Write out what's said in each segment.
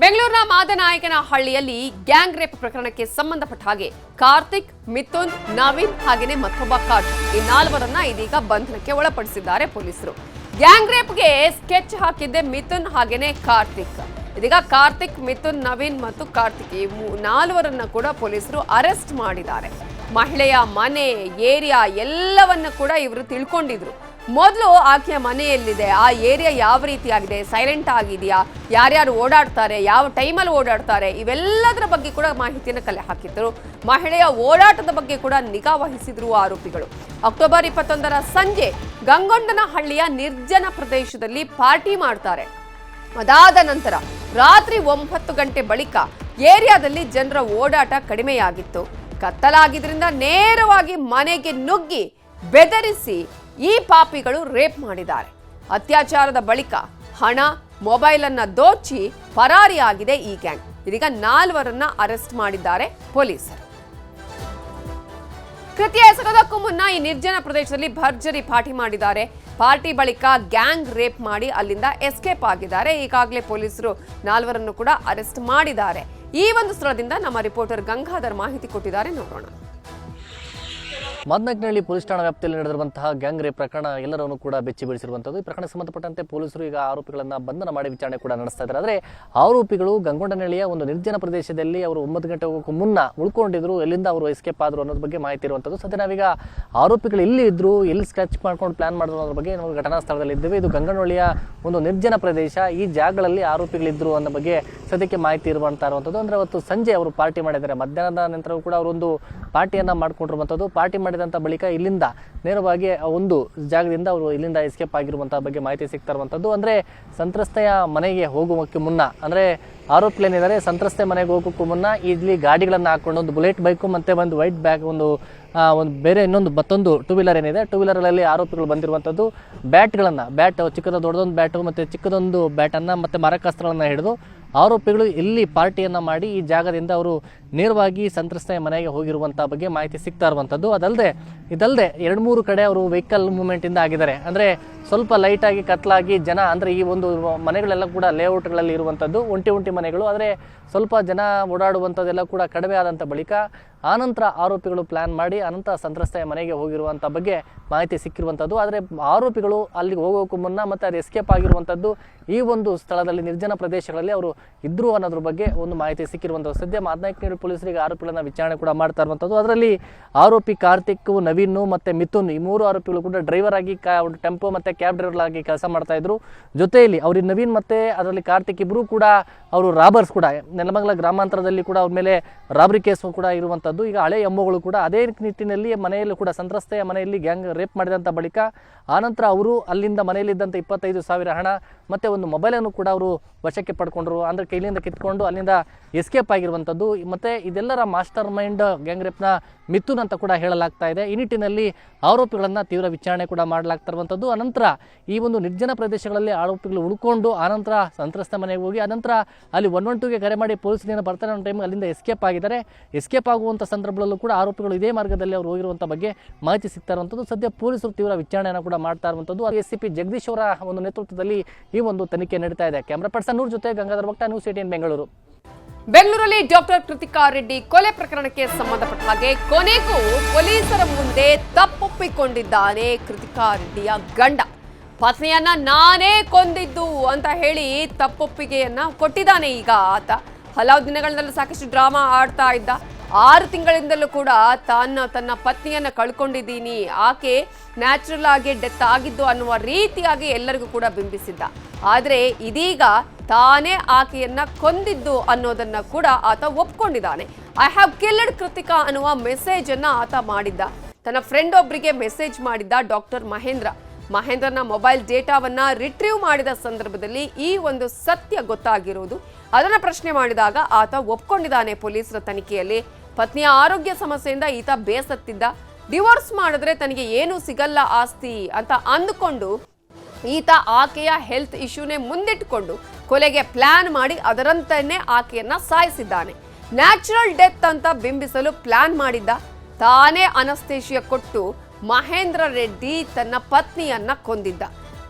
ಬೆಂಗಳೂರಿನ ಮಾದನಾಯಕನಹಳ್ಳಿಯಲ್ಲಿ gang rape ಪ್ರಕರಣಕ್ಕೆ ಸಂಬಂಧಪಟ್ಟ ಹಾಗೆ ಕಾರ್ತಿಕ್, ಮಿಥುನ್, ನವೀನ್ ಹಾಗೆಯೇ ಮತ್ತೊಬ್ಬ ಕಾರ್ತಿಕ್ ಈ ನಾಲ್ವರನ್ನ ಇದೀಗ ಬಂಧನಕ್ಕೆ ಒಳಪಡಿಸಿದ್ದಾರೆ ಪೊಲೀಸರು. ಗ್ಯಾಂಗ್ ರೇಪ್ಗೆ ಸ್ಕೆಚ್ ಹಾಕಿದ್ದೆ ಮಿಥುನ್ ಹಾಗೆಯೇ ಕಾರ್ತಿಕ್. ಇದೀಗ ಕಾರ್ತಿಕ್, ಮಿಥುನ್, ನವೀನ್ ಮತ್ತು ಕಾರ್ತಿಕ್ ಈ ನಾಲ್ವರನ್ನ ಕೂಡ ಪೊಲೀಸರು ಅರೆಸ್ಟ್ ಮಾಡಿದ್ದಾರೆ. ಮಹಿಳೆಯ ಮನೆ, ಏರಿಯಾ ಎಲ್ಲವನ್ನ ಕೂಡ ಇವರು ತಿಳ್ಕೊಂಡಿದ್ರು. ಮೊದಲು ಆಕೆಯ ಮನೆಯಲ್ಲಿದೆ, ಆ ಏರಿಯಾ ಯಾವ ರೀತಿಯಾಗಿದೆ, ಸೈಲೆಂಟ್ ಆಗಿದೆಯಾ, ಯಾರ್ಯಾರು ಓಡಾಡ್ತಾರೆ, ಯಾವ ಟೈಮಲ್ಲಿ ಓಡಾಡ್ತಾರೆ, ಇವೆಲ್ಲದರ ಬಗ್ಗೆ ಕೂಡ ಮಾಹಿತಿಯನ್ನು ಕಲೆ ಹಾಕಿದ್ರು. ಮಹಿಳೆಯ ಓಡಾಟದ ಬಗ್ಗೆ ಕೂಡ ನಿಗಾ ವಹಿಸಿದ್ರು ಆರೋಪಿಗಳು. ಅಕ್ಟೋಬರ್ 21ರ ಸಂಜೆ ಗಂಗೊಂಡನಹಳ್ಳಿಯ ನಿರ್ಜನ ಪ್ರದೇಶದಲ್ಲಿ ಪಾರ್ಟಿ ಮಾಡ್ತಾರೆ. ಅದಾದ ನಂತರ ರಾತ್ರಿ 9 ಗಂಟೆ ಬಳಿಕ ಏರಿಯಾದಲ್ಲಿ ಜನರ ಓಡಾಟ ಕಡಿಮೆಯಾಗಿತ್ತು. ಕತ್ತಲಾಗಿದ್ರಿಂದ ನೇರವಾಗಿ ಮನೆಗೆ ನುಗ್ಗಿ ಬೆದರಿಸಿ ಈ ಪಾಪಿಗಳು ರೇಪ್ ಮಾಡಿದ್ದಾರೆ. ಅತ್ಯಾಚಾರದ ಬಳಿಕ ಹಣ, ಮೊಬೈಲ್ ಅನ್ನ ದೋಚಿ ಪರಾರಿಯಾಗಿದೆ ಈ ಗ್ಯಾಂಗ್. ಇದೀಗ ನಾಲ್ವರನ್ನ ಅರೆಸ್ಟ್ ಮಾಡಿದ್ದಾರೆ ಪೊಲೀಸರು. ಕೃತ್ಯ ಎಸಗೋದಕ್ಕೂ ಮುನ್ನ ಈ ನಿರ್ಜನ ಪ್ರದೇಶದಲ್ಲಿ ಭರ್ಜರಿ ಪಾರ್ಟಿ ಮಾಡಿದ್ದಾರೆ. ಪಾರ್ಟಿ ಬಳಿಕ ಗ್ಯಾಂಗ್ ರೇಪ್ ಮಾಡಿ ಅಲ್ಲಿಂದ ಎಸ್ಕೇಪ್ ಆಗಿದ್ದಾರೆ. ಈಗಾಗಲೇ ಪೊಲೀಸರು ನಾಲ್ವರನ್ನು ಕೂಡ ಅರೆಸ್ಟ್ ಮಾಡಿದ್ದಾರೆ. ಈ ಒಂದು ಸ್ಥಳದಿಂದ ನಮ್ಮ ರಿಪೋರ್ಟರ್ ಗಂಗಾಧರ್ ಮಾಹಿತಿ ಕೊಟ್ಟಿದ್ದಾರೆ, ನೋಡೋಣ. ಮಾದನಾಯಕನಹಳ್ಳಿ ಪೊಲೀಸ್ ಠಾಣಾ ವ್ಯಾಪ್ತಿಯಲ್ಲಿ ನಡೆದಿರುವಂತಹ ಗ್ಯಾಂಗ್ ರೇಪ್ ಪ್ರಕರಣ ಎಲ್ಲರನ್ನೂ ಕೂಡ ಬೆಚ್ಚಿ ಬೀಳಿಸಿರುವಂಥದ್ದು. ಈ ಪ್ರಕರಣಕ್ಕೆ ಸಂಬಂಧಪಟ್ಟಂತೆ ಪೊಲೀಸರು ಈಗ ಆರೋಪಿಗಳನ್ನು ಬಂಧನ ಮಾಡಿ ವಿಚಾರಣೆ ಕೂಡ ನಡೆಸ್ತಾ ಇದ್ದಾರೆ. ಆದರೆ ಆರೋಪಿಗಳು ಗಂಗೊಂಡನಹಳ್ಳಿಯ ಒಂದು ನಿರ್ಜನ ಪ್ರದೇಶದಲ್ಲಿ ಅವರು 9 ಗಂಟೆ ಹೋಗೋಕ್ಕೂ ಮುನ್ನ ಉಳ್ಕೊಂಡಿದ್ರು. ಎಲ್ಲಿಂದ ಅವರು ಎಸ್ಕೇಪ್ ಆದರು ಅನ್ನೋದ್ರ ಬಗ್ಗೆ ಮಾಹಿತಿ ಇರುವಂಥದ್ದು. ಸದ್ಯ ನಾವೀಗ ಆರೋಪಿಗಳು ಎಲ್ಲಿ ಇದ್ರು, ಎಲ್ಲಿ ಸ್ಕೆಚ್ ಮಾಡ್ಕೊಂಡು ಪ್ಲಾನ್ ಮಾಡಿದ್ರು ಅನ್ನೋದ್ರ ಬಗ್ಗೆ ನಾವು ಘಟನಾ ಸ್ಥಳದಲ್ಲಿ ಇದ್ದೇವೆ. ಇದು ಗಂಗೊಂಡನಹಳ್ಳಿಯ ಒಂದು ನಿರ್ಜನ ಪ್ರದೇಶ. ಈ ಜಾಗಗಳಲ್ಲಿ ಆರೋಪಿಗಳಿದ್ರು ಅನ್ನೋ ಬಗ್ಗೆ ಸದ್ಯಕ್ಕೆ ಮಾಹಿತಿ ಇರುವಂಥದ್ದು. ಅಂದರೆ ಅವತ್ತು ಸಂಜೆ ಅವರು ಪಾರ್ಟಿ ಮಾಡಿದ್ದಾರೆ. ಮಧ್ಯಾಹ್ನದ ನಂತರ ಕೂಡ ಅವರೊಂದು ಪಾರ್ಟಿಯನ್ನು ಮಾಡ್ಕೊಂಡಿರುವಂಥದ್ದು. ಪಾರ್ಟಿ ಮಾಡಿದಂಥ ಬಳಿಕ ಇಲ್ಲಿಂದ ನೇರವಾಗಿ ಒಂದು ಜಾಗದಿಂದ ಅವರು ಇಲ್ಲಿಂದ ಎಸ್ಕೇಪ್ ಆಗಿರುವಂತಹ ಬಗ್ಗೆ ಮಾಹಿತಿ ಸಿಗ್ತಾ ಇರುವಂಥದ್ದು. ಅಂದರೆ ಸಂತ್ರಸ್ತೆಯ ಮನೆಗೆ ಹೋಗುವಕ್ಕೆ ಮುನ್ನ, ಅಂದರೆ ಆರೋಪಿಗಳೇನಿದ್ದಾರೆ ಸಂತ್ರಸ್ತೆ ಮನೆಗೆ ಹೋಗೋಕ್ಕೂ ಮುನ್ನ ಇಲ್ಲಿ ಗಾಡಿಗಳನ್ನು ಹಾಕೊಂಡು ಒಂದು ಬುಲೆಟ್ ಬೈಕು ಮತ್ತು ಒಂದು ವೈಟ್ ಬ್ಯಾಗ್, ಒಂದು ಬೇರೆ ಮತ್ತೊಂದು ಟೂ ವೀಲರ್ ಏನಿದೆ, ಟೂ ವೀಲರಲ್ಲಿ ಆರೋಪಿಗಳು ಬಂದಿರುವಂಥದ್ದು. ಬ್ಯಾಟ್ ಚಿಕ್ಕದೊಂದು ದೊಡ್ಡದೊಂದು ಬ್ಯಾಟು ಮತ್ತು ಚಿಕ್ಕದೊಂದು ಬ್ಯಾಟನ್ನು ಮತ್ತು ಮಾರಕಾಸ್ತ್ರಗಳನ್ನು ಹಿಡಿದು ಆರೋಪಿಗಳು ಇಲ್ಲಿ ಪಾರ್ಟಿಯನ್ನು ಮಾಡಿ ಈ ಜಾಗದಿಂದ ಅವರು ನೇರವಾಗಿ ಸಂತ್ರಸ್ತೆಯ ಮನೆಗೆ ಹೋಗಿರುವಂಥ ಬಗ್ಗೆ ಮಾಹಿತಿ ಸಿಗ್ತಾ ಇರುವಂಥದ್ದು. ಇದಲ್ಲದೆ 2-3 ಕಡೆ ಅವರು ವೆಹಿಕಲ್ ಮೂವ್ಮೆಂಟಿಂದ ಆಗಿದ್ದಾರೆ. ಅಂದರೆ ಸ್ವಲ್ಪ ಲೈಟಾಗಿ ಕತ್ಲಾಗಿ ಜನ, ಅಂದರೆ ಈ ಒಂದು ಮನೆಗಳೆಲ್ಲ ಕೂಡ ಲೇಔಟ್ಗಳಲ್ಲಿ ಇರುವಂಥದ್ದು ಒಂಟಿ ಮನೆಗಳು. ಆದರೆ ಸ್ವಲ್ಪ ಜನ ಓಡಾಡುವಂಥದ್ದೆಲ್ಲ ಕೂಡ ಕಡಿಮೆ ಆದಂಥ ಬಳಿಕ ಆನಂತರ ಆರೋಪಿಗಳು ಪ್ಲ್ಯಾನ್ ಮಾಡಿ ಅನಂತರ ಸಂತ್ರಸ್ತೆಯ ಮನೆಗೆ ಹೋಗಿರುವಂಥ ಬಗ್ಗೆ ಮಾಹಿತಿ ಸಿಕ್ಕಿರುವಂಥದ್ದು. ಆದರೆ ಆರೋಪಿಗಳು ಅಲ್ಲಿಗೆ ಹೋಗೋಕ್ಕೂ ಮುನ್ನ ಮತ್ತು ಅದು ಎಸ್ಕೇಪ್ ಆಗಿರುವಂಥದ್ದು ಈ ಒಂದು ಸ್ಥಳದಲ್ಲಿ ನಿರ್ಜನ ಪ್ರದೇಶಗಳಲ್ಲಿ ಅವರು ಇದ್ರು ಅನ್ನೋದ್ರ ಬಗ್ಗೆ ಒಂದು ಮಾಹಿತಿ ಸಿಕ್ಕಿರುವಂಥದ್ದು. ಸದ್ಯ ಮಾದನಾಯಕನಹಳ್ಳಿ ಪೊಲೀಸರಿಗೆ ಆರೋಪಿಗಳನ್ನ ವಿಚಾರಣೆ ಕೂಡ ಮಾಡ್ತಾ ಇರುವಂಥದ್ದು. ಅದರಲ್ಲಿ ಆರೋಪಿ ಕಾರ್ತಿಕ್, ನವೀನ್ ಮತ್ತು ಮಿಥುನ್ ಈ 3 ಆರೋಪಿಗಳು ಕೂಡ ಡ್ರೈವರ್ ಆಗಿ ಟೆಂಪೋ ಮತ್ತು ಕ್ಯಾಬ್ ಡ್ರೈವರ್ ಆಗಿ ಕೆಲಸ ಮಾಡ್ತಾ ಇದ್ರು. ಜೊತೆಯಲ್ಲಿ ಅವ್ರ ನವೀನ್ ಮತ್ತು ಅದರಲ್ಲಿ ಕಾರ್ತಿಕ್ ಇಬ್ಬರು ಕೂಡ ಅವರು ರಾಬರ್ಸ್ ಕೂಡ ನೆಲಮಂಗಲ ಗ್ರಾಮಾಂತರದಲ್ಲಿ ಕೂಡ ಅವ್ರ ಮೇಲೆ ರಾಬರಿ ಕೇಸು ಕೂಡ ಇರುವಂಥದ್ದು. ಈಗ ಹಳೆ ಎಮ್ಮಗಳು ಕೂಡ ಅದೇ ನಿಟ್ಟಿನಲ್ಲಿ ಮನೆಯಲ್ಲೂ ಕೂಡ ಸಂತ್ರಸ್ತೆಯ ಮನೆಯಲ್ಲಿ ಗ್ಯಾಂಗ್ ರೇಪ್ ಮಾಡಿದಂಥ ಬಳಿಕ ಆನಂತರ ಅವರು ಅಲ್ಲಿಂದ ಮನೆಯಲ್ಲಿದ್ದಂಥ 25,000 ಹಣ ಮತ್ತು ಒಂದು ಮೊಬೈಲನ್ನು ಕೂಡ ಅವರು ವಶಕ್ಕೆ ಪಡ್ಕೊಂಡ್ರು. ಅಂದರೆ ಕೈಲಿಂದ ಕಿತ್ಕೊಂಡು ಅಲ್ಲಿಂದ ಎಸ್ಕೇಪ್ ಆಗಿರುವಂಥದ್ದು. ಮತ್ತು ಇದೆಲ್ಲರ ಮಾಸ್ಟರ್ ಮೈಂಡ್ ಗ್ಯಾಂಗ್ ರೇಪ್ನ ಮಿಥುನ್ ಅಂತ ಕೂಡ ಹೇಳಲಾಗ್ತಾ ಇದೆ. ಈ ನಿಟ್ಟಿನಲ್ಲಿ ಆರೋಪಿಗಳನ್ನು ತೀವ್ರ ವಿಚಾರಣೆ ಕೂಡ ಮಾಡಲಾಗ್ತಾ ಇರುವಂಥದ್ದು. ಅನಂತರ ಈ ಒಂದು ನಿರ್ಜನ ಪ್ರದೇಶಗಳಲ್ಲಿ ಆರೋಪಿಗಳು ಉಳ್ಕೊಂಡು ಆನಂತರ ಸಂತ್ರಸ್ತ ಮನೆಗೆ ಹೋಗಿ ಅನಂತರ ಅಲ್ಲಿ 112ಗೆ ಕರೆ ಮಾಡಿ ಪೊಲೀಸರು ಬರ್ತಾರೆ ಅನ್ನೋ ಟೈಮ್ ಅಲ್ಲಿಂದ ಎಸ್ಕೇಪ್ ಆಗಿದ್ದಾರೆ. ಎಸ್ಕೇಪ್ ಆಗುವಂಥ ಸಂದರ್ಭದಲ್ಲೂ ಕೂಡ ಆರೋಪಿಗಳು ಇದೇ ಮಾರ್ಗದಲ್ಲಿ ಅವರು ಹೋಗಿರುವಂಥ ಬಗ್ಗೆ ಮಾಹಿತಿ ಸಿಗ್ತಾ ಇರುವಂಥದ್ದು. ಸದ್ಯ ಪೊಲೀಸರು ತೀವ್ರ ವಿಚಾರಣೆಯನ್ನು ಕೂಡ ಮಾಡ್ತಾ ಇರುವಂಥದ್ದು. SCP ಜಗದೀಶ್ ಅವರ ಒಂದು ನೇತೃತ್ವದಲ್ಲಿ ಈ ಒಂದು ತನಿಖೆ ನಡೀತಾ ಇದೆ. ಕ್ಯಾಮರಾ ಪರ್ಸನ್ ನೂರ್ ಜೊತೆ ಗಂಗಾಧರ್ ಭಕ್ತ, ನ್ಯೂಸ್ 18 ಬೆಂಗಳೂರು. ಬೆಂಗಳೂರಲ್ಲಿ ಡಾಕ್ಟರ್ ಕೃತಿಕಾ ರೆಡ್ಡಿ ಕೊಲೆ ಪ್ರಕರಣಕ್ಕೆ ಸಂಬಂಧಪಟ್ಟ ಹಾಗೆ ಕೊನೆಗೂ ಪೊಲೀಸರ ಮುಂದೆ ತಪ್ಪೊಪ್ಪಿಕೊಂಡಿದ್ದಾನೆ ಕೃತಿಕಾ ರೆಡ್ಡಿಯ ಗಂಡ. ಪತ್ನಿಯನ್ನ ನಾನೇ ಕೊಂದಿದ್ದು ಅಂತ ಹೇಳಿ ತಪ್ಪೊಪ್ಪಿಗೆಯನ್ನ ಕೊಟ್ಟಿದ್ದಾನೆ. ಈಗ ಆತ ಹಲವು ದಿನಗಳಿಂದಲೂ ಸಾಕಷ್ಟು ಡ್ರಾಮಾ ಆಡ್ತಾ ಇದ್ದ. 6 ತಿಂಗಳಿಂದಲೂ ಕೂಡ ತನ್ನ ಪತ್ನಿಯನ್ನ ಕಳ್ಕೊಂಡಿದ್ದೀನಿ, ಆಕೆ ನ್ಯಾಚುರಲ್ ಆಗಿ ಡೆತ್ ಆಗಿದ್ದು ಅನ್ನುವ ರೀತಿಯಾಗಿ ಎಲ್ಲರಿಗೂ ಕೂಡ ಬಿಂಬಿಸಿದ್ದ. ಆದರೆ ಇದೀಗ ತಾನೇ ಆಕೆಯನ್ನ ಕೊಂದಿದ್ದು ಅನ್ನೋದನ್ನ ಕೂಡ ಆತ ಒಪ್ಕೊಂಡಿದ್ದಾನೆ. ಐ ಹ್ಯಾವ್ ಕಿಲ್ಡ್ ಕೃತಿಕಾ ಅನ್ನುವ ಮೆಸೇಜ್ ಅನ್ನ ಆತ ಮಾಡಿದ್ದ. ತನ್ನ ಫ್ರೆಂಡ್ ಒಬ್ಬರಿಗೆ ಮೆಸೇಜ್ ಮಾಡಿದ್ದ ಡಾಕ್ಟರ್ ಮಹೇಂದ್ರನ ಮೊಬೈಲ್ ಡೇಟಾವನ್ನ ರಿಟ್ರೀವ್ ಮಾಡಿದ ಸಂದರ್ಭದಲ್ಲಿ ಈ ಒಂದು ಸತ್ಯ ಗೊತ್ತಾಗಿರೋದು. ಅದನ್ನ ಪ್ರಶ್ನೆ ಮಾಡಿದಾಗ ಆತ ಒಪ್ಕೊಂಡಿದ್ದಾನೆ ಪೊಲೀಸರ ತನಿಖೆಯಲ್ಲಿ. ಪತ್ನಿಯ ಆರೋಗ್ಯ ಸಮಸ್ಯೆಯಿಂದ ಈತ ಬೇಸತ್ತಿದ್ದ. ಡಿವೋರ್ಸ್ ಮಾಡಿದ್ರೆ ತನಗೆ ಏನೂ ಸಿಗಲ್ಲ ಆಸ್ತಿ ಅಂತ ಅಂದುಕೊಂಡು ಈತ ಆಕೆಯ ಹೆಲ್ತ್ ಇಶ್ಯೂನೇ ಮುಂದಿಟ್ಟುಕೊಂಡು ಕೊಲೆಗೆ ಪ್ಲಾನ್ ಮಾಡಿ ಅದರಂತೆಯೇ ಆಕೆಯನ್ನ ಸಾಯಿಸಿದ್ದಾನೆ. ನ್ಯಾಚುರಲ್ ಡೆತ್ ಅಂತ ಬಿಂಬಿಸಲು ಪ್ಲಾನ್ ಮಾಡಿದ್ದ. ತಾನೇ ಅನಸ್ತೇಶಿಯಾ ಕೊಟ್ಟು ಮಹೇಂದ್ರ ರೆಡ್ಡಿ ತನ್ನ ಪತ್ನಿಯನ್ನ ಕೊಂದಿದ್ದ.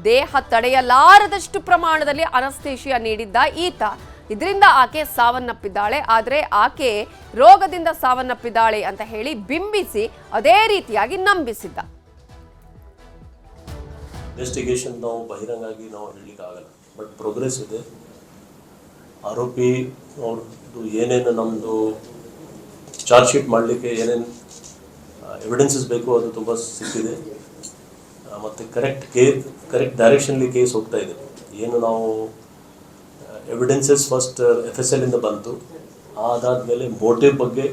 ದೇಹ ತಡೆಯಲಾರದಷ್ಟು ಪ್ರಮಾಣದಲ್ಲಿ ಅನಸ್ತೇಶಿಯಾ ನೀಡಿದ್ದ ಈತ ಇದರಿಂದ ಆಕೆ ಸಾವನ್ನಪ್ಪಿದ್ದಾಳೆ. ಆದರೆ ಆಕೆ ರೋಗದಿಂದ ಸಾವನ್ನಪ್ಪಿದ್ದಾಳೆ ಅಂತ ಹೇಳಿ ಬಿಂಬಿಸಿ ಅದೇ ರೀತಿಯಾಗಿ ನಂಬಿಸಿದ್ದ. ಇನ್ವೆಸ್ಟಿಗೇಷನ್ ನಾವು ಬಹಿರಂಗಾಗಿ ನಾವು ಹೇಳಲಿಕ್ಕೆ ಆಗಲ್ಲ, ಬಟ್ ಪ್ರೋಗ್ರೆಸ್ ಇದೆ. ಆರೋಪಿ ಅವ್ರದ್ದು ಏನೇನು ನಮ್ಮದು ಚಾರ್ಜ್ ಶೀಟ್ ಮಾಡಲಿಕ್ಕೆ ಏನೇನು ಎವಿಡೆನ್ಸಸ್ ಬೇಕು ಅದು ತುಂಬ ಸಿಕ್ಕಿದೆ. ಮತ್ತು ಕರೆಕ್ಟ್ ಡೈರೆಕ್ಷನ್ಲಿ ಕೇಸ್ ಹೋಗ್ತಾ ಇದೆ. ಏನು ನಾವು ಎವಿಡೆನ್ಸಸ್ ಫಸ್ಟ್ FSL ಇಂದ ಬಂತು, ಅದಾದಮೇಲೆ ಮೋಟಿವ್ ಬಗ್ಗೆ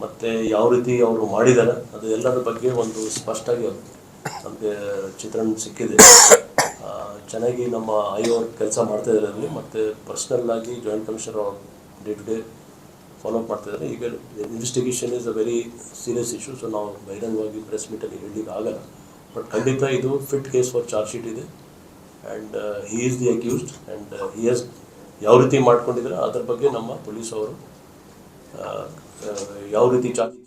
ಮತ್ತು ಯಾವ ರೀತಿ ಅವರು ಮಾಡಿದ್ದಾರೆ ಅದು ಎಲ್ಲರ ಬಗ್ಗೆ ಒಂದು ಸ್ಪಷ್ಟವಾಗಿ ನಮಗೆ ಚಿತ್ರಣ ಸಿಕ್ಕಿದೆ. ಚೆನ್ನಾಗಿ ನಮ್ಮ ಅವ್ರು ಕೆಲಸ ಮಾಡ್ತಾ ಇದ್ದಾರೆ ಅಲ್ಲಿ, ಮತ್ತು ಪರ್ಸ್ನಲ್ ಆಗಿ ಜಾಯಿಂಟ್ ಕಮಿಷನರ್ ಅವ್ರು day to day follow up ಮಾಡ್ತಿದ್ದಾರೆ. ಈಗ investigation is a very serious issue, so ನಾವು ಬಹಿರಂಗವಾಗಿ ಪ್ರೆಸ್ ಮೀಟಲ್ಲಿ ಹೇಳಲಿಕ್ಕೆ ಆಗಲ್ಲ. ಬಟ್ ಖಂಡಿತ ಇದು fit case for charge sheet ಇದೆ. And he is the accused and he has ಯಾವ ರೀತಿ ಮಾಡ್ಕೊಂಡಿದ್ರೆ ಅದರ ಬಗ್ಗೆ ನಮ್ಮ ಪೊಲೀಸ್ ಅವರು ಯಾವ ರೀತಿ ಚಾರ್ಜ್.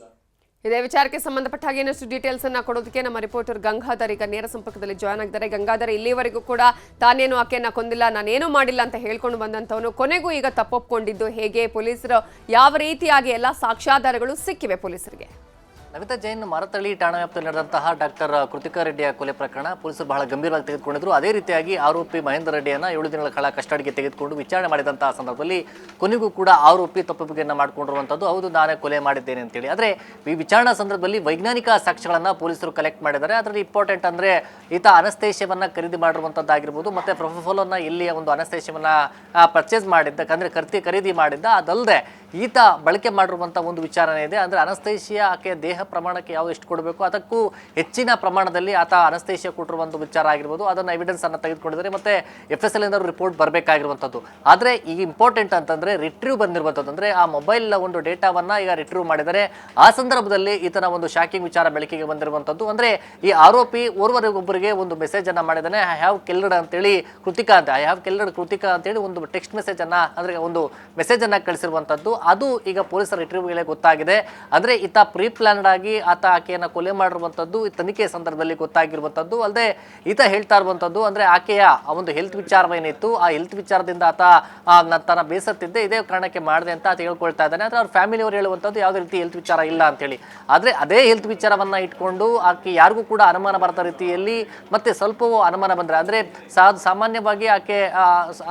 ಇದೇ ವಿಚಾರಕ್ಕೆ ಸಂಬಂಧಪಟ್ಟ ಹಾಗೆ ಇನ್ನಷ್ಟು ಡೀಟೇಲ್ಸ್ ಅನ್ನ ಕೊಡೋದಕ್ಕೆ ನಮ್ಮ ರಿಪೋರ್ಟರ್ ಗಂಗಾಧರ್ ಈಗ ನೇರ ಸಂಪರ್ಕದಲ್ಲಿ ಜಾಯ್ನ್ ಆಗಿದ್ದಾರೆ. ಗಂಗಾಧರ್, ಇಲ್ಲಿವರೆಗೂ ಕೂಡ ತಾನೇನು ಆಕೆಯನ್ನ ಕೊಂದಿಲ್ಲ, ನಾನೇನು ಮಾಡಿಲ್ಲ ಅಂತ ಹೇಳ್ಕೊಂಡು ಬಂದಂತವನು ಕೊನೆಗೂ ಈಗ ತಪ್ಪೊಪ್ಕೊಂಡಿದ್ದು ಹೇಗೆ? ಪೊಲೀಸರು ಯಾವ ರೀತಿಯಾಗಿ ಎಲ್ಲ ಸಾಕ್ಷ್ಯಾಧಾರಗಳು ಸಿಕ್ಕಿವೆ ಪೊಲೀಸರಿಗೆ? ನವಿತಾ ಜೈನ್ ಮಾರತಳ್ಳಿ ಠಾಣಾ ವ್ಯಾಪ್ತಿಯಲ್ಲಿ ನಡೆದಂತಹ ಡಾಕ್ಟರ್ ಕೃತಿಕಾ ರೆಡ್ಡಿಯ ಕೊಲೆ ಪ್ರಕರಣ ಪೊಲೀಸರು ಬಹಳ ಗಂಭೀರವಾಗಿ ತೆಗೆದುಕೊಂಡಿದ್ರು. ಅದೇ ರೀತಿಯಾಗಿ ಆರೋಪಿ ಮಹೇಂದರ್ ರೆಡ್ಡಿಯನ್ನು 7 ದಿನಗಳ ಕಾಲ ಕಸ್ಟಡಿಗೆ ತೆಗೆದುಕೊಂಡು ವಿಚಾರಣೆ ಮಾಡಿದಂತಹ ಸಂದರ್ಭದಲ್ಲಿ ಕೊನೆಗೂ ಕೂಡ ಆರೋಪಿ ತಪ್ಪೊಪ್ಪಿಗೆಯನ್ನು ಮಾಡಿಕೊಂಡಿರುವಂಥದ್ದು, ಹೌದು ನಾನೇ ಕೊಲೆ ಮಾಡಿದ್ದೇನೆ ಅಂತೇಳಿ. ಆದರೆ ಈ ವಿಚಾರಣಾ ಸಂದರ್ಭದಲ್ಲಿ ವೈಜ್ಞಾನಿಕ ಸಾಕ್ಷ್ಯಗಳನ್ನು ಪೊಲೀಸರು ಕಲೆಕ್ಟ್ ಮಾಡಿದ್ದಾರೆ. ಅದರಲ್ಲಿ ಇಂಪಾರ್ಟೆಂಟ್ ಅಂದರೆ ಈತ ಅನಸ್ತೇಶಿಯವನ್ನು ಖರೀದಿ ಮಾಡಿರುವಂಥದ್ದಾಗಿರ್ಬೋದು, ಮತ್ತು ಪ್ರೊಫೆಫೋಲನ್ನು ಎಲ್ಲಿ ಒಂದು ಅನಸ್ತೇಶಿಯವನ್ನು ಪರ್ಚೇಸ್ ಮಾಡಿದ್ದ ಅಂದರೆ ಖರೀದಿ ಮಾಡಿದ್ದ, ಅದಲ್ಲದೆ ಈತ ಬಳಕೆ ಮಾಡಿರುವಂಥ ಒಂದು ವಿಚಾರಣೆ ಇದೆ. ಅಂದರೆ ಅನಸ್ತೇಶಿಯಾ ಆಕೆಯ ದೇಹ ಪ್ರಮಾಣಕ್ಕೆ ಯಾವುದು ಎಷ್ಟು ಕೊಡಬೇಕು ಅದಕ್ಕೂ ಹೆಚ್ಚಿನ ಪ್ರಮಾಣದಲ್ಲಿ ಆತ ಅನಸ್ತೇಶಿಯಾ ಕೊಟ್ಟಿರುವಂಥ ವಿಚಾರ ಆಗಿರ್ಬೋದು, ಅದನ್ನು ಎವಿಡೆನ್ಸನ್ನು ತೆಗೆದುಕೊಂಡಿದ್ದಾರೆ. ಮತ್ತು FSL ಇಂದ ರಿಪೋರ್ಟ್ ಬರಬೇಕಾಗಿರುವಂಥದ್ದು. ಆದರೆ ಈಗ ಇಂಪಾರ್ಟೆಂಟ್ ಅಂತಂದರೆ ರಿಟ್ರೀವ್ ಬಂದಿರುವಂಥದ್ದು, ಅಂದರೆ ಆ ಮೊಬೈಲ್ ಒಂದು ಡೇಟಾವನ್ನು ಈಗ ರಿಟ್ರೀವ್ ಮಾಡಿದರೆ ಆ ಸಂದರ್ಭದಲ್ಲಿ ಈತನ ಒಂದು ಶಾಕಿಂಗ್ ವಿಚಾರ ಬೆಳಕಿಗೆ ಬಂದಿರುವಂಥದ್ದು. ಅಂದರೆ ಈ ಆರೋಪಿ ಓರ್ವರಿಗೊಬ್ಬರಿಗೆ ಒಂದು ಮೆಸೇಜನ್ನು ಮಾಡಿದ್ದಾನೆ, ಐ ಹ್ಯಾವ್ ಕಿಲ್ಡ್ ಅಂತೇಳಿ ಕೃತಿಕಾ ಅಂತ, ಐ ಹ್ಯಾವ್ ಕಿಲ್ಡ್ ಕೃತಿಕಾ ಅಂತೇಳಿ ಒಂದು ಟೆಕ್ಸ್ಟ್ ಮೆಸೇಜನ್ನು ಅಂದರೆ ಒಂದು ಮೆಸೇಜನ್ನು ಕಳಿಸಿರುವಂಥದ್ದು. ಅದು ಈಗ ಪೊಲೀಸರ ರಿಟ್ರೀವ್ಗೆ ಗೊತ್ತಾಗಿದೆ. ಅಂದರೆ ಈತ ಪ್ರೀ ಪ್ಲಾನ್ಡ್ ಆಗಿ ಆತ ಆಕೆಯನ್ನು ಕೊಲೆ ಮಾಡಿರುವಂಥದ್ದು ತನಿಖೆ ಸಂದರ್ಭದಲ್ಲಿ ಗೊತ್ತಾಗಿರುವಂಥದ್ದು. ಅಲ್ಲದೆ ಈತ ಹೇಳ್ತಾ ಇರುವಂಥದ್ದು ಅಂದರೆ ಆಕೆಯ ಒಂದು ಹೆಲ್ತ್ ವಿಚಾರವೇನಿತ್ತು, ಆ ಹೆಲ್ತ್ ವಿಚಾರದಿಂದ ಆತ ತನ್ನ ಬೇಸತ್ತಿದ್ದೆ, ಇದೇ ಕಾರಣಕ್ಕೆ ಮಾಡಿದೆ ಅಂತ ಆತ ಹೇಳ್ಕೊಳ್ತಾ ಇದ್ದಾನೆ. ಆದರೆ ಅವ್ರ ಫ್ಯಾಮಿಲಿಯವರು ಹೇಳುವಂಥದ್ದು ಯಾವುದೇ ರೀತಿ ಹೆಲ್ತ್ ವಿಚಾರ ಇಲ್ಲ ಅಂತೇಳಿ. ಆದರೆ ಅದೇ ಹೆಲ್ತ್ ವಿಚಾರವನ್ನು ಇಟ್ಕೊಂಡು ಆಕೆ ಯಾರಿಗೂ ಕೂಡ ಅನುಮಾನ ಬರದ ರೀತಿಯಲ್ಲಿ ಮತ್ತೆ ಸ್ವಲ್ಪವೂ ಅನುಮಾನ ಬಂದರೆ ಅಂದರೆ ಸಾಮಾನ್ಯವಾಗಿ ಆಕೆ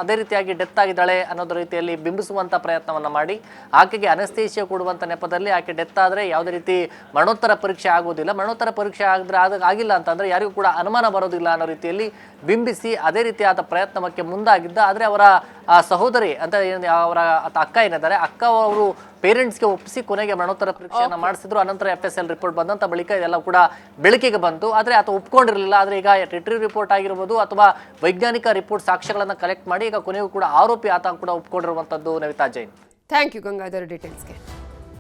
ಅದೇ ರೀತಿಯಾಗಿ ಡೆತ್ ಆಗಿದ್ದಾಳೆ ಅನ್ನೋದು ರೀತಿಯಲ್ಲಿ ಬಿಂಬಿಸುವಂಥ ಪ್ರಯತ್ನವನ್ನು ಮಾಡಿ ಆಕೆಗೆ ಅನಸ್ತೇಶಿಯಾ ಕೊಡುವಂಥ ನೆಪದಲ್ಲಿ ಆಕೆ ಡೆತ್ ಆದರೆ ಯಾವುದೇ ರೀತಿ ಮರಣೋತ್ತರ ಪರೀಕ್ಷೆ ಆಗೋದಿಲ್ಲ, ಮರಣೋತ್ತರ ಪರೀಕ್ಷೆ ಆಗಿಲ್ಲ ಅಂತಂದರೆ ಯಾರಿಗೂ ಕೂಡ ಅನುಮಾನ ಬರೋದಿಲ್ಲ ಅನ್ನೋ ರೀತಿಯಲ್ಲಿ ಬಿಂಬಿಸಿ ಅದೇ ರೀತಿಯಾದ ಪ್ರಯತ್ನಕ್ಕೆ ಮುಂದಾಗಿದ್ದ. ಆದರೆ ಅವರ ಸಹೋದರಿ ಅಂತ ಅವರ ಅಕ್ಕ ಏನಿದ್ದಾರೆ, ಅಕ್ಕ ಅವರು ಪೇರೆಂಟ್ಸ್ಗೆ ಒಪ್ಪಿಸಿ ಕೊನೆಗೆ ಮರಣೋತ್ತರ ಪರೀಕ್ಷೆಯನ್ನು ಮಾಡಿಸಿದ್ರು. ಅನಂತರ FSL ರಿಪೋರ್ಟ್ ಬಂದಂಥ ಬಳಿಕ ಇದೆಲ್ಲ ಕೂಡ ಬೆಳಕಿಗೆ ಬಂತು. ಆದರೆ ಆತ ಒಪ್ಕೊಂಡಿರಲಿಲ್ಲ. ಆದರೆ ಈಗ ರಿಟ್ರೀವ್ ರಿಪೋರ್ಟ್ ಆಗಿರ್ಬೋದು ಅಥವಾ ವೈಜ್ಞಾನಿಕ ರಿಪೋರ್ಟ್ ಸಾಕ್ಷ್ಯಗಳನ್ನು ಕಲೆಕ್ಟ್ ಮಾಡಿ ಈಗ ಕೊನೆಗೂ ಕೂಡ ಆರೋಪಿ ಆತ ಕೂಡ ಒಪ್ಕೊಂಡಿರುವಂಥದ್ದು. Navita Jain, thank you Gangadhar ಡೀಟೇಲ್ಸ್ಗೆ.